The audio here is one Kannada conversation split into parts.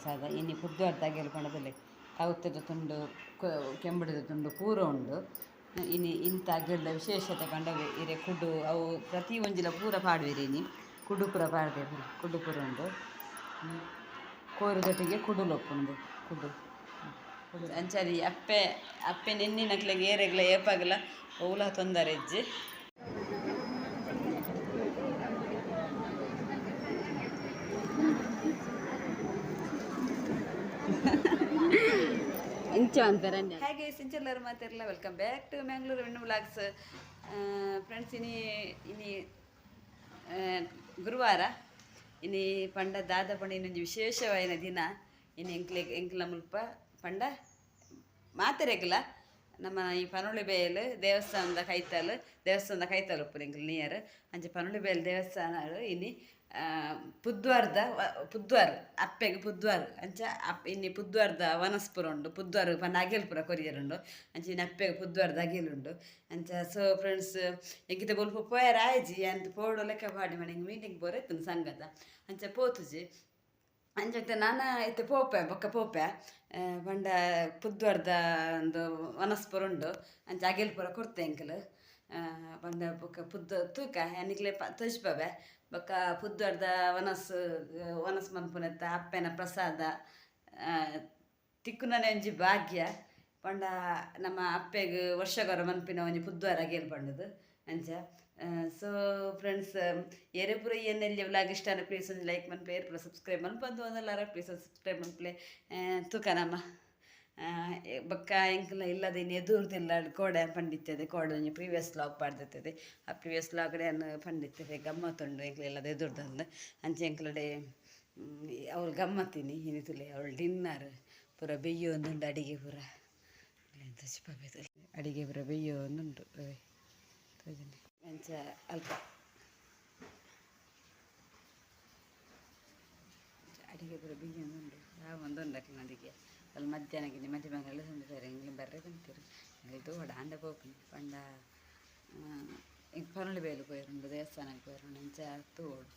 ಪ್ರಸಾದ ಇನ್ನು ಪುದ್ವಾರ್ದಾಗೆಲ್ಲ ಪಂಡದಲ್ಲಿ ಕೌತದ ತುಂಡು ಕೆಂಬುಡದ ತುಂಡು ಪೂರ ಉಂಡು. ಇನ್ನು ಇಂಥ ಗಿಡದ ವಿಶೇಷತೆ ಪಂಡವೆ ಇರೆ ಕುಡು ಅವು ಪ್ರತಿ ಒಂಜಿಲ ಪೂರ ಪಾಡುವಿರಿನಿ ಕುಡು ಪೂರ ಪಾಡ್ದೆ ಕುಡು ಪೂರ ಉಂಡು. ಕೋರಿದೊಟ್ಟಿಗೆ ಕುಡುಲೊಪ್ಪುಂಡು ಕುಡು ಕುಡು ಅಂಚಾರಿ ಅಪ್ಪೆ ನೆನ್ನಿನಕ್ಲೆಗೆ ಏರೆಗ್ಲ ಏಪಾಗಲ ಓಲ ತೊಂದರೆ ಇಜ್ಜಿ ಹಾಗೆ ಸಿಂಚಲ್ಲರು ಮಾತಿರಲ್ಲ. Welcome back to Mangalore Vinnu vlogs. Friends, ಇನಿ ಗುರುವಾರ ಇನಿ ಪಂಡ ದಾದ ಪಂಡ ಇನ್ನೊಂದು ವಿಶೇಷವಾದ ದಿನ. ಇನ್ನು ಎಂಕ್ಲ ಮುಲ್ಪ ಪಂಡ ಮಾತೆರೆಗ್ಲ ನಮ್ಮ ಈ ಪನೊಳಿಬೇಲ್ ದೇವಸ್ಥಾನದ ಕೈತಲು ಉಪ್ಪು ಎಂಕ್ಲ ನಿಯರ್ ಅಂಚೆ ಪನೊಳಿಬೇಲ್ ದೇವಸ್ಥಾನ ಇನಿ ಪುದ್ವಾರ್ ಅಪ್ಪೆಗೆ ಪುದ್ವಾರ್ ಅಂಚ ಇನ್ನಿ ಪುದ್ವಾರ್ದ ವನಸ್ಪುರ ಉಂಡು. ಪುದ್ವಾರ್ ಪಂಡ ಅಗೆಲ್ಪುರ ಕೊರಿಯರುಂಡು ಅಂಚೆ ಇನ್ನು ಅಪ್ಪೆಗೆ ಪುದ್ವಾರ್ದ ಅಗೆಲುಂಡು ಅಂಚ. ಸೊ ಫ್ರೆಂಡ್ಸ್, ಎಂಕಿತ ಬೊಲ್ಪ ಪೋಯರ್ ಆಯ್ಜಿ ಅಂತ ಪೋಡು ಲೆಕ್ಕ ಪಾಡಿ ಮಾಡಿ ಮೀಟಿಂಗ್ ಬೋರೆತ್ತು ಸಂಗತ ಅಂಚ ಪೋತುಜಿ ಅಂಚೆ ನಾನು ಇತ್ತೆ ಪೋಪೆ ಪಂಡ ಪುದ್ವಾರ್ದ ಒಂದು ವನಸ್ಪುರ ಉಂಡು ಅಂಚ ಅಗೆಲ್ಪುರ ಕೊಡ್ತೆ ಎಂಕಲು ಪಂಡ ಬೊಕ್ಕ ತೂಕ ಎನ್ನಿಕ್ಲೆ ತೋಜ್ಪವೆ ಬೊಕ್ಕ ಪುದ್ವಾರ್ದ ವನಸ್ ಮನ್ಪುನೆತ್ತ ಅಪ್ಪೆನ ಪ್ರಸಾದ ತಿಕ್ಕುನನೆ ಒಂಜಿ ಭಾಗ್ಯ ಪಂಡ ನಮ್ಮ ಅಪ್ಪೆಗೆ ವರ್ಷಗರ ಮನ್ಪಿನ ಒಂಜಿ ಪುದ್ವಾರ ಅಗೆಲ್ ಪಂಡದು ಅಂಚ. ಸೊ ಫ್ರೆಂಡ್ಸ್, ಎರೆ ಪೂರ ಏನೆಲ್ಲಿ ವ್ಲಾಗ್ ಇಷ್ಟ ಅಂದ್ರೆ ಪ್ಲೀಸ್ ಒಂದು ಲೈಕ್ ಮನ್ಪೆ, ಏರ್ ಪೂರ ಸಬ್ಸ್ಕ್ರೈಬ್ ಮನ್ಪಂದು ಒಂದಲ್ಲಾರ ಪ್ಲೀಸ್ ಒಂದು ಸಬ್ಸ್ಕ್ರೈಬ್ ಮನ್ಪಲೆ ತೂಕ ನಮ್ಮ ಬೊಕ್ಕ ಎಂಕಲ್ಲ ಇಲ್ಲದೆ ಇನ್ನು ಎದುರ್ದಿಲ್ಲ ಕೋಡೆ ಪಂಡಿತ್ತದೆ. ಕೋಡೆ ಒಂಜಿ ಪ್ರೀವಿಯಸ್ ವ್ಲಾಗ್ ಪಾಡ್ದಿರ್ತದೆ. ಆ ಪ್ರೀವಿಯಸ್ ವ್ಲಾಗ್ಡೆ ಪಂಡಿತ್ತದೆ ಗಮ್ಮತ್ತುಂಡು ಎಂಕ್ಲ ಇಲ್ಲದೆ ಎದುರ್ದಂದು ಅಂಚೆ ಎಂಕ್ಲಡೆ ಅವ್ಳು ಗಮ್ಮತ್ತೀನಿ ಇನಿತುಲೆ ಅವಳು ಡಿನ್ನರ್ ಪೂರ ಬೆಯ್ಯೋಂದುಂಡು ಅಡಿಗೆ ಪೂರ ಅಡಿಗೆ ಪೂರ ಬೆಯ್ಯೋಂದುಂಡು ತೋಜನೆ ಅಂಚ ಅಲ್ಪ ಅಡಿಗೆ ಪೂರ ಬೆಯ್ಯೋಂದುಂಡು ಒಂದೊಂದಕ್ಕೆ ಅಡಿಗೆ ಅಲ್ಲಿ ಮಧ್ಯಾಹ್ನಕ್ಕೆ ಮಧ್ಯ ಮನೆಯಲ್ಲ ತಂದಿದ್ದಾರೆ ಎಂಗ್ಲಿ ಬರ್ರೆ ಬಂತೀರು ಇದು ಆಂಡ ಪೋಪಿನಿ ಪಂಡ ಪನೊಳಿ ಬೇಲು ಪೋಯರುಂಡು ದೇವಸ್ಥಾನಕ್ಕೆ ಪೋಯರುಂಡು ಅಂಚ ತೋಡು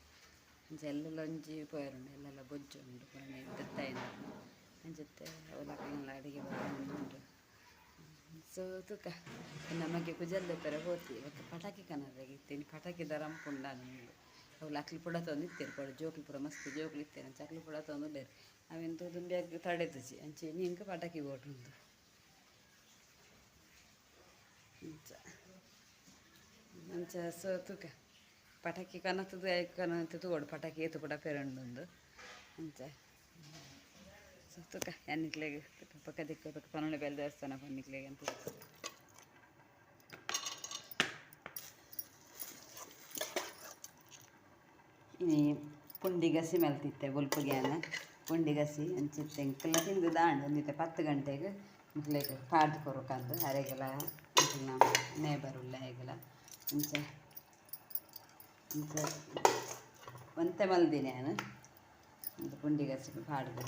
ಅಂಚ ಎಲ್ಲೆಲ್ಲ ಒಂಜಿ ಪೋಯರುಂಡು ಎಲ್ಲೆಲ್ಲ ಬೊಜ್ಜು ಉಂಡು ಪುರಾಣ ದತ್ತಾಯಿನ ಅಂಚತ್ತೆ ಅವಲಕ್ಕೆಲ್ಲ ಅಡಿಗೆ ಉಂಡು. ಸೊ ತೂಕ ನಮಗೆ ಕುಜಲ್ದ ಥರ ಹೋತಿ ಇವತ್ತು ಪಟಾಕಿ ಕನ್ನಡಾಗಿತ್ತೇನೆ ಪಟಾಕಿ ದರ ಅಂಪುಂಡ ನಿಂದು ಅವ್ಲು ಅಕ್ಲಿ ಪುಡ ತೊಂದಿತ್ತೇರು ಕೊಡು ಜೋಕ್ಲು ಪೂರ ಮಸ್ತ್ ಜೋಕ್ಲು ಇತ್ತೇನೆ ಅಂಚ ಅಕ್ಲಿ ಪುಡ ತೊಂದುಂಡೇರು ಅವೆಂತೂ ದುಂಬಿಯಾಗಿ ತಡೆದುಜಿ ಅಂಚೆ ನಿಂಗೆ ಪಟಾಕಿ ಓಟುಂದು ಅಂಚ. ಸೊ ತೂಕ ಪಟಾಕಿ ಕನತ್ತದು ತೋಡು ಪಟಾಕಿ ಏತು ಪುಡ ಪೆರಂಡು ಅಂಚ. ಸೊ ತೂಕ ಎನ್ನಿಕ್ಲೆಗೆ ಪಕ್ಕ ದಿಕ್ಕ ಪಕ್ಕ ಪನೊಳಿ ಬೇಲ್ ದೇವಸ್ಥಾನ ಪನ್ನಿಕ್ಲೆಗೆ ಅಂತ ಇನಿ ಪುಂಡಿ ಗಸಿ ಮೆಲ್ತಿತ್ತೆ ಬೊಲ್ಪುಗ್ಯಾನ ಪುಂಡಿ ಗಸಿ ಅಂಚಿತ್ತೆ ಎಂಕೆಲ್ಲ ತಿಂದು ದಾಂಡು ಒಂದಿತ್ತೆ 10 ಗಂಟೆಗೆ ಮುಕ್ಲೆಗೆ ಪಾಡ್ದು ಕೊರಕಂದು ಅರೆಗೆಲ್ಲ ನಮ್ಮ ನೇಬರುಲ್ಲ ಹೇಗೆಲ್ಲ ಅಂಚ ಒಂತೆ ಮಲ್ದಿನಿ ನಾನು ಒಂದು ಪುಂಡಿ ಗಸಿ ಪಾಡ್ದು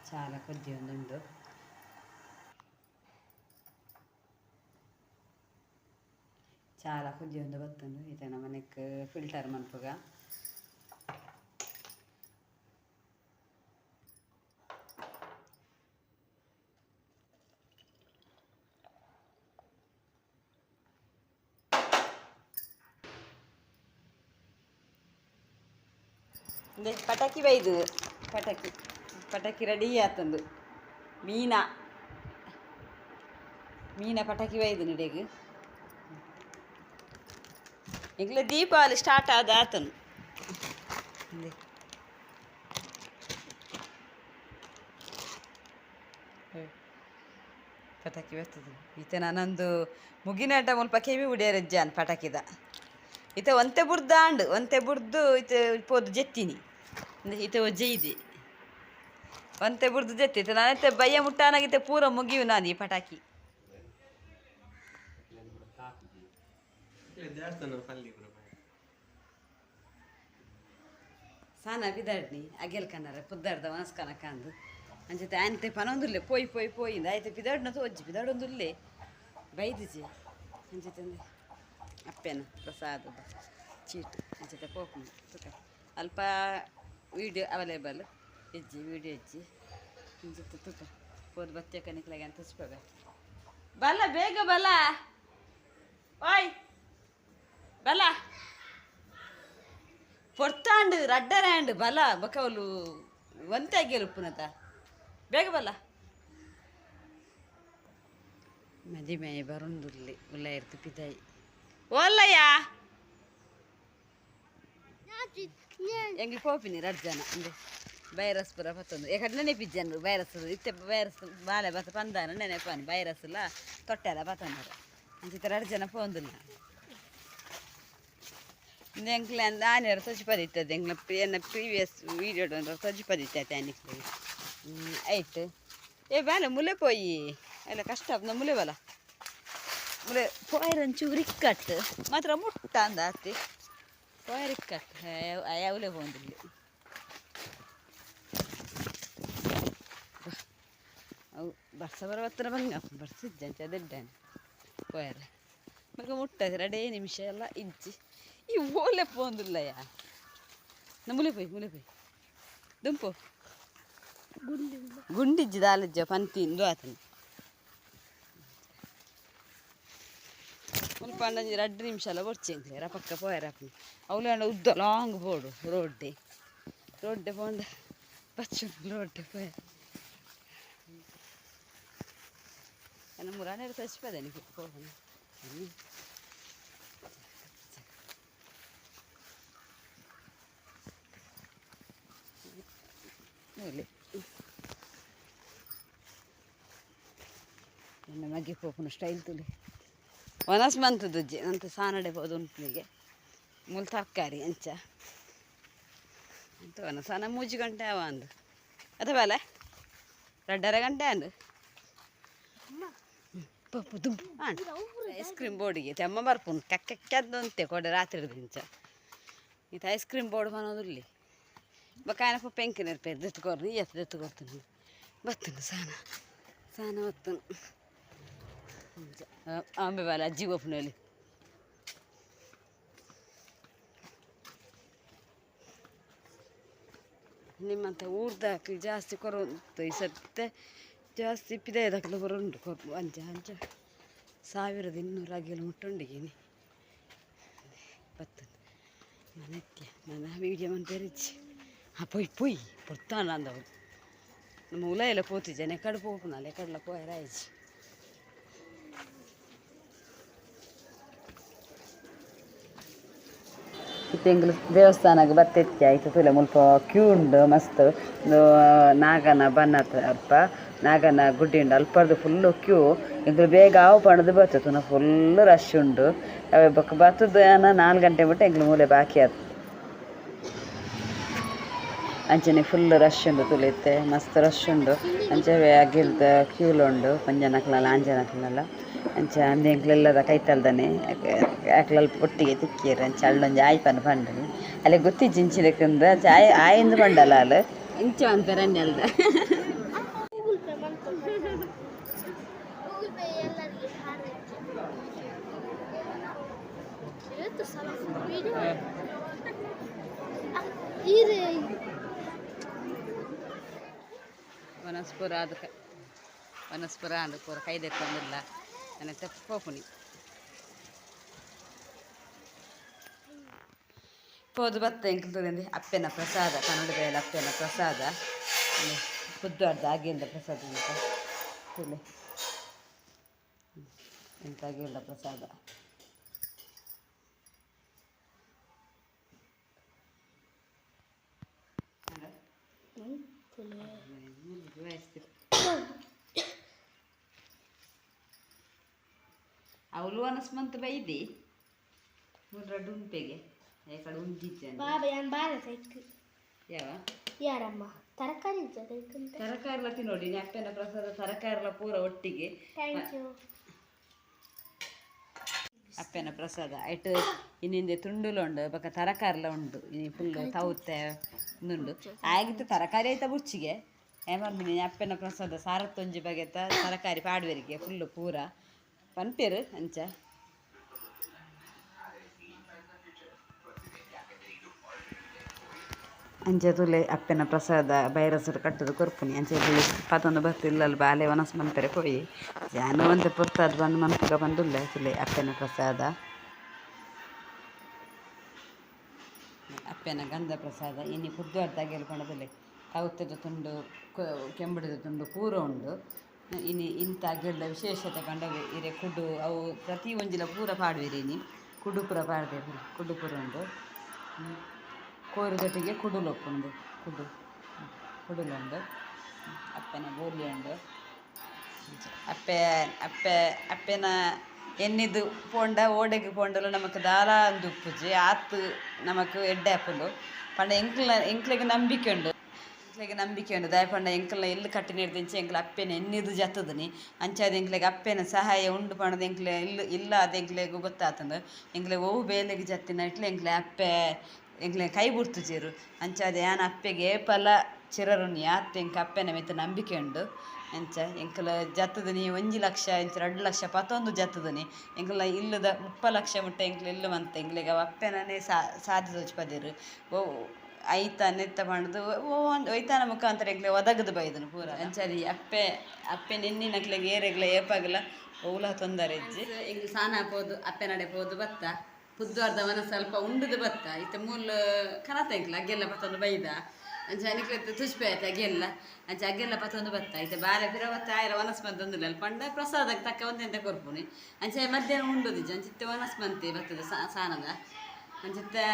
చాలా కొద్ది ఉండు చాలా కొద్ది ఉంది ಬತ್ತುಂಡು ಇದನ್ನ ಮನೆಗೆ ಫಿಲ್ಟರ್ ಮನ್ಪುಗ ಪಟಾಕಿ ಬೈದು ಪಟಾಕಿ ರೆಡಿ ಆತಂದು ಮೀನಾ ಪಟಾಕಿ ಬೈದು ನಡೆಗೆ ಈಗಲೇ ದೀಪಾವಳಿ ಸ್ಟಾರ್ಟ್ ಆತನು ಪಟಾಕಿ ಬರ್ತದೆ ಈತ ನಾನೊಂದು ಮುಗಿನಾಟ ಮುಲ್ಪ ಕೆವಿ ಉಡಿಯರಜ್ಜಾನ್ ಪಟಾಕಿದ ಈತ ಒಂತೆ ಬುರ್ದು ಈತ ಪೋದು ಜೆತ್ತೀನಿ ಈತ ಒಜ್ಜೆ ಇದೆ ಒಂತೆ ಬುರ್ದು ಜೆತ್ತಿತ್ತು ನಾನೈತೆ ಬಯ್ಯ ಮುಟ್ಟಾನಾಗಿತ್ತೆ ಪೂರ ಮುಗಿಯು ನಾನು ಈ ಪಟಾಕಿ साना बिदाडनी आगेल कानार पुद्दार्द वनस काना कांद अंजते आनते पनोंदुल्ले पोई आयते पिदाडन तोज्जि पिदाडोंदुल्ले ಬೈದಿಜಿ ಅಂಚೆತಂದೆ ಅಪ್ಪೆನ ಪ್ರಸಾದದ ಚೀಟ್ ಅಂಚೆತೆ ಪೋಪು ತುಕ ಅಲ್ಪ ವೀಡಿಯೋ ಅವೈಲೇಬಲ್ ಇಜ್ಜಿ ವೀಡಿಯೋ ಇಜ್ಜಿ ಅಂಚೆತೆ ತುಕ ಪೋದು ಬತ್ತೆ ಕನಿಕ್ಲಾಗೆ ಅಂತ ಹಚ್ಕೋಗ ಬಲ ಬೇಗ ಬಲ ಓಯ್ ಬಲ ಪೊರ್ತಾಂಡು ರಡ್ಡರಾಂಡು ಬಲ ಬಕವಲು ಒಂತೆ ಆಗಿರು ಪುನತ ಬೇಗ ಬಲ ಮದಿಮೆ ಬರುಂದುಲ್ಲಿ ಉಲ್ಲ ಇರ್ತು ಪಿದಾಯಿ ಓಲ್ಲಯ್ಯ ಎಂಗಿ ಪೋಪಿನಿ ರಡ್ಜನ ಅಂದೆ ವೈರಸ್ ಪುರ ಪತ್ತೊಂದು ಎಕಡೆ ನೆನೆಪಿಜ್ಜನ್ರು ವೈರಸ್ ಇತ್ತೆ ವೈರಸ್ ಬಾಳೆ ಬತ್ತ ಪಂದಾನ ನೆನೆಪಾನಿ ವೈರಸ್ ಎಲ್ಲ ತೊಟ್ಟೆಲ್ಲ ಪತ್ತಂದರು ಅಂಚಿತ ರಡ್ಜನ ಪೋಂದಿಲ್ಲ ಎಂಕ್ಲೆ ಅಂದ ಆನೆಯರು ತೊಜಿಪದಿತ್ತದ ಎಂಗ್ಲ ಎನ್ನ ಪ್ರೀವಿಯಸ್ ವೀಡಿಯೋ ತೊಜಿಪದಿತ್ತೈತೆ ಆನಿಕ್ಲೆ ಆಯ್ತು ಏ ಬಾಲೆ ಮುಲೆ ಪೋಯಿ ಎಲ್ಲ ಕಷ್ಟ ಮುಲೆ ಬಲ ಮುಲೆ ಪೋಯರಂಚೂರು ಇಕ್ಕಟ್ಟು ಮಾತ್ರ ಮುಟ್ಟ ಅಂದ ಅತ್ತಿ ಪೋಯರ್ ಇಕ್ಕಟ್ಟು ಯಾವಲೆ ಹೋಗಿಲ್ಲ ಅವು ಬರ್ಸ ಬರವತ್ತರ ಬಂಗ ಬರ್ಸಿದ್ದಂಚ ಅದೆಡ್ಡಾನೆ ಪೋಯರ ಮಗ ಮುಟ್ಟದ 2 ನಿಮಿಷ ಎಲ್ಲ ಇಜ್ಜಿ ಈ ಓಲೆ ಪೋಂದಿಲ್ಲಯ್ಯ ಮುಲೆ ಪೋಯಿ ದುಂಪು ಗುಂಡಿಜ್ಜಿ ದಾಲಜ್ಜ ಪಂತಿಂದು ಆತನು ಸ್ವಲ್ಪ 2 ನಿಮಿಷ ಎಲ್ಲ ಬರ್ಚೇಂಕ್ಲೆ ರಪಕ್ಕ ಪೋಯರಪ್ಪನ ಅವಳು ಉದ್ದ ಲಾಂಗ್ ಬೋಡು ರೋಡ್ಡೆ ಪೋಂಡ ಬಚ್ಚು ರೋಡ್ಡೆ ಪೋಯ ನನ್ನ ಮುರಾನೇರು ತಚ್ಪದೆ ನೀನು ಹೋಗೋಣ ನೋಡಿ ನನ್ನ ಮಗೆ ಪೋಪುನ ಸ್ಟೈಲ್ ತುಲಿ ವನಸ್ ಬಂತದ್ದು ಅಂತ ಸಾನಡೆ ಹೋದ ಉಂಟ್ಲಿಗೆ ಮೂಲ ತರಕಾರಿ ಅಂಚ ಅಂತ ವನಸಾನ 3 ಗಂಟೆ ಅವ ಅಂದು ಅಥವಾ ಅಲ್ಲ 2:30 ಗಂಟೆ ಅಂದು ಪಪ್ಪು ದುಂಪು ಐಸ್ ಕ್ರೀಮ್ ಬೋರ್ಡಿಗೆ ತೆಮ್ಮ ಬರ್ಪುನು ಕಕ್ಕಕ್ಕಂತೆ ಕೊಡೆ ರಾತ್ರಿ ದಿಂಚ ಇದು ಐಸ್ ಕ್ರೀಮ್ ಬೋರ್ಡ್ ಬನ್ನೋದಿಲ್ಲಿ ಬಕಾಯನ ಪಪ್ಪ ಎಂಕಿನ ಇರ್ಪೇರು ದೆತ್ಕೊರ್ರಿ ದೆತ್ಕೊಡ್ತೀನಿ ಬತ್ತನು ಸಾನ ಬತ್ತನು ಆಂಬೆ ಬಾಲ ಅಜ್ಜಿ ಒಪ್ಪನಲ್ಲಿ ನಿಮ್ಮಂತ ಊರ್ದಾಕಿ ಜಾಸ್ತಿ ಕೊರಂತು ಈ ಸತ್ತೆ ಜಾಸ್ತಿ ಪಿದಾಯದಾಕಲು ಬರುಂಡು ಕೊರ್ಪು ಅಂಚ 1200 ಆಗಿಲು ಮುಟ್ಟುಂಡಿಗೇನಿ ಬತ್ತನು ಮನೆತ್ಯ ನನ್ನ ವೀಡಿಯೋ ಮಂತೇರಿಚ್ಚಿ ಪೊಯ್ ಪೊರ್ತಾನ ಅಂದವರು ನಮ್ಮ ಉಲ ಎಲ್ಲ ಪೋತಿದ್ದೆ ನೆಕಡು ಪೋಪುನಲ್ಲ ಎಕಡ್ಲ ಪೋಯರಾಯ್ಚಿ ತಿಂಗಳು ದೇವಸ್ಥಾನಕ್ಕೆ ಬತ್ತೆತ್ತಿ ಆಯಿತು ತುಲೆ ಮುಲ್ಪ ಕ್ಯೂ ಉಂಡು ಮಸ್ತ್ ನಾಗನ ಬನ್ನತ್ತ ನಾಗನ ಗುಡ್ಡಿ ಉಂಡು ಅಲ್ಪರ್ದು ಫುಲ್ಲು ಕ್ಯೂ ಇಂದು ಬೇಗ ಆವು ಪಣದು ಬರ್ತದೆ ಫುಲ್ ರಶ್ ಉಂಡು ಅವೆ ಬಕ್ಕ ಬರ್ತದ 4 ಗಂಟೆ ಬಿಟ್ಟು ಎಂಗ್ಳು ಮೂಲೆ ಬಾಕಿ ಆಯ್ತು ಅಂಚನೆ ಫುಲ್ ರಶ್ ಉಂಡು ತುಳಿತೆ ಮಸ್ತ್ ರಶ್ ಉಂಡು ಅಂಚವೆ ಅಗಿಲ್ದ ಕ್ಯೂಲುಂಡು ಪಂಜನಕ್ಲೆಲ್ಲ ಆಂಜನಕ್ಲೆಲ್ಲ ಅಂಚ ಅಂದೆ ಎಂಕ್ಲೆಲ್ಲದ ಕೈತಲ್ದನೆ ಅಕ್ಲಲ್ ಒಟ್ಟಿಗೆ ತಿಕ್ಕೀರು ಅಂಚ ಅಳ್ಳೊಂಜಿ ಆಯ್ಪನ್ನು ಪಂಡ್ರಿ ಅಲ್ಲಿ ಗೊತ್ತಿಜ್ಜಿ ಇಂಚಿಲಕ್ಕಂದ ಆಯಿಂದ ಪಂಡಲ್ಲ ಅಲ್ಲ ಇಂಚ ಅಂತಾರೆ ಅನ್ನಲ್ದ ವನಸ್ಪುರ ಅಂದು ಪೂರ ಕೈದೆತ್ತಂದಿಲ್ಲ ನನ್ನ ತೆಪ್ಪೋಪುನಿ ಪೋದು ಬತ್ತ ಎಂಕ್ಲಂದೆ ಅಪ್ಪೆನ ಪ್ರಸಾದ ಕನ್ನಡ ಬೇಳೆ ಅಪ್ಪೆನ ಪ್ರಸಾದ ಬುದ್ಧವಾರ್ದ ಆಗಿಂದ ಪ್ರಸಾದ ಅಂತ ತುಲೆ ಎಂತಾಗಿಲ್ಲ ಪ್ರಸಾದ ಅವಳು ಅನಸ್ಮಂತ ಬೈದಿ ಡುಂಪೆಗೆ ಯಾಕಡೆ ಉಂಜಿದ್ದೇನೆ ಯಾವ ಯಾರಮ್ಮ ತರಕಾರಿ ತರಕಾರಿಲ ತಿನ್ನೋಡಿ ಅಪ್ಪನ ಪ್ರಸಾದ ತರಕಾರಿಲ ಪೂರ ಒಟ್ಟಿಗೆ ಅಪ್ಪೆನ ಪ್ರಸಾದ ಐಟ್ ಇನ್ನಿಂದೆ ತುಂಡುಲು ಉಂಡು ಬೊಕ ತರಕಾರಿಲ ಉಂಡು ಇನಿ ಫುಲ್ ತೌತೆ ಉಂದುಂಡು ಆಗಿತ್ತು ತರಕಾರಿ ಐತ ಬುಚ್ಚಿಗೆ ಏಮರ್ದಿನಿ ಅಪ್ಪೆನ ಪ್ರಸಾದ ಸಾರತ್ತೊಂಜಿ ಬಗೆತ ತರಕಾರಿ ಪಾಡುವೆರಿಗೆ ಫುಲ್ಲು ಪೂರ ಪನ್ಪೆರು ಅಂಚ ಅಂಚೆ ತುಲೆ ಅಪ್ಪೆನ ಪ್ರಸಾದ ಬೈರಸರು ಕಟ್ಟದು ಕೊರ್ಪುನಿ ಅಂಚೆ ತುಲೆ ಪತ್ತೊಂದು ಬರ್ತಿಲ್ಲಲ್ಲಿ ಬಾಲೆ ವನಸ್ ಮನ್ಪೆರೆ ಪೋಯಿ ಜಾನು ಒಂತೆ ಪುರ್ತಾದ್ ಬಂದು ಮನ್ಪುಗ ಬಂದುಲ್ಲೆ ತುಲೆ ಅಪ್ಪೆನ ಪ್ರಸಾದ ಅಪ್ಪೆನ ಗಂಧ ಪ್ರಸಾದ ಇನಿ ಪುದ್ವಾರ್ದ ಗೆಲ್ಕೊಂಡದಲೆ ಕೌತದ ತುಂಡು ಕೆಂಬುಡದ ತುಂಡು ಪೂರ ಉಂಡು ಇನಿ ಇಂಥ ಗೆಲ್ದ ವಿಶೇಷತೆ ಕಂಡವೆ ಇರೆ ಕುಡು ಅವು ಪ್ರತಿ ಒಂಜಿಲ ಪೂರ ಪಾಡುವೆರೇನಿ ಕುಡು ಪೂರ ಪಾಡ್ದೆ ಕುಡು ಪೂರ ಉಂಡು ಕೋರುದೊಟ್ಟಿಗೆ ಕುಡುಲೊಪ್ಪುಂಡು ಕುಡುಲುಂಡು ಅಪ್ಪೆನ ಬೋಲಿ ಉಂಡು ಅಪ್ಪೆನ ಎನ್ನಿದು ಪೋಂಡ ಓಡೆಗೆ ಪೋಂಡಲು ನಮಕ್ ದಾಲ ಅಂದು ಉಪ್ಪುಜಿ ಆತು ನಮಕ್ ಎಡ್ಡೆ ಅಪ್ಪುಂಡು ಪಂಡ ಎಂಕ್ಲೆಗ್ ನಂಬಿಕೆ ಉಂಡು ದಾಯ ಪಂಡ ಎಂಕ್ಲ ಎಲ್ಲಿ ಕಟ್ಟಿನಿಡ್ದಿಂಚಿ ಎಂಕ್ಲ ಅಪ್ಪೆನ ಎನ್ನಿದು ಜತ್ತದನಿ ಅಂಚಾದ ಎಂಕ್ಲೆಗ್ ಅಪ್ಪೆನ ಸಹಾಯ ಉಂಡು ಪಂಡದ ಎಂಕ್ಲೆ ಇಲ್ಲ ಅದು ಎಂಕ್ಲೆಗ್ ಗೊತ್ತಾತಂದು ಎಂಕ್ಲೆ ಓವು ಬೇಲೆಗ್ ಜತ್ತಿನ ಇಟ್ಲೆ ಎಂಕ್ಲೆ ಕೈ ಬುಡ್ತುಜೇರು ಅಂಚಾದ ಯಾನ್ ಅಪ್ಪೆಗೆ ಏಪಲ ಚಿರರುನಿ ಆತ್ ಎಂಕ ಅಪ್ಪೆನ ಮಿತ್ತ ನಂಬಿಕೆ ಉಂಡು ಎಂಚ ಎಂಕಲ ಜತ್ತದನಿ 1 ಲಕ್ಷ ಎಂಚ 2 ಲಕ್ಷ ಪತ್ತೊಂದು ಜತ್ತದನಿ ಎಂಕಲ ಇಲ್ಲದ 30 ಲಕ್ಷ ಮುಟ್ಟ ಎಂಕ್ಲ ಇಲ್ಲ ಮಂತ ಎಂಕ್ಲೆಗ ಅಪ್ಪೆನೇ ಸಾಧಿಸೋಚ್ ಪದೇರು ಓ ಐತ ನೆತ್ತ ಪಂಡದು ಒಯ್ತಾನ ಮುಖಾಂತರ ಎಂಕ್ಲೆ ಒದಗದು ಬೈದನು ಪೂರ ಅಂಚಾದಿ ಅಪ್ಪೆ ನೆನ್ನಿನಕ್ಲೆಗ್ ಏರೆಗ್ಲ ಏಪಾಗಲ ಓಲ ತೊಂದರೆ ಇಜ್ಜಿ ಎಂಕ್ ಸಾನ ಪೋದು ಅಪ್ಪೆನಡೆ ಪೋದು ಬತ್ತ ಪುದ್ವಾರ್ದವನ ಸ್ವಲ್ಪ ಉಂಡುದು ಬತ್ತ ಇತ್ತ ಮೂಲ ಕನತ ಎಂಕ್ಲ ಅಗ್ಗೆಲ್ಲ ಪತ್ತೊಂದು ಬೈದ ಅಂಚ ಅನಿಕ್ಲೆ ತುಷ್ಪೆ ಆಯ್ತು ಅಗ್ಗೆಲ್ಲ ಅಂಚ ಅಗ್ಗೆಲ್ಲ ಪತ್ತೊಂದು ಬತ್ತ ಇತ್ತೆ ಬಾರೆ ಪಿರವತ್ತ ಆಯ್ರ ವನಸ್ಮಂತೊಂದುಲ್ಲ ಪಂಡ ಪ್ರಸಾದಕ್ಕೆ ತಕ್ಕ ಒಂದೆಂತ ಕೊರ್ಪುನಿ ಅಂಚೆ ಮಧ್ಯಾಹ್ನ ಉಂಡುದಿಜ್ಜ ಅಂಚಿತ್ತೆ ವನಸ್ಮಂತಿ ಬರ್ತದೆ ಸಾನದ ಅಂಚಿತ್ತೆ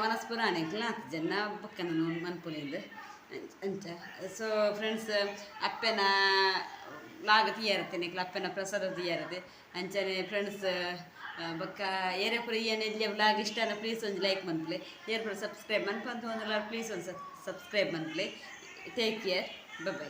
ವನಸ್ಪುರಾಣ ಎಂಕ್ಲ ಆತು ಜನ ಪಕ್ಕನ ಮನ್ಪುಲಿಂದು ಅಂಚ ಸೊ ಫ್ರೆಂಡ್ಸ್ ಅಪ್ಪೆನ ಲಾಗ ತೀಯಾರತ್ತೆ ಎಂಕ್ಲ ಅಪ್ಪೆನ ಪ್ರಸಾದ ತೀಯಾರತ್ತೆ ಅಂಚನೆ ಫ್ರೆಂಡ್ಸ್ ಬೊಕ್ಕ ಏರೆ ಪುರ ನೆಲ್ಲೆ ವ್ಲಾಗ್ ಇಷ್ಟನ ಪ್ಲೀಸ್ ಒಂದು ಲೈಕ್ ಮನ್ಪ್ಲೆ ಏರ್ ಪುರ ಸಬ್ಸ್ಕ್ರೈಬ್ ಮನ್ಪಂತ ಒಂದಲ್ಲ ಪ್ಲೀಸ್ ಒಂದು ಸಬ್ಸ್ಕ್ರೈಬ್ ಮನ್ಪ್ಲೆ ಟೇಕ್ ಕೇರ್ ಬೈ.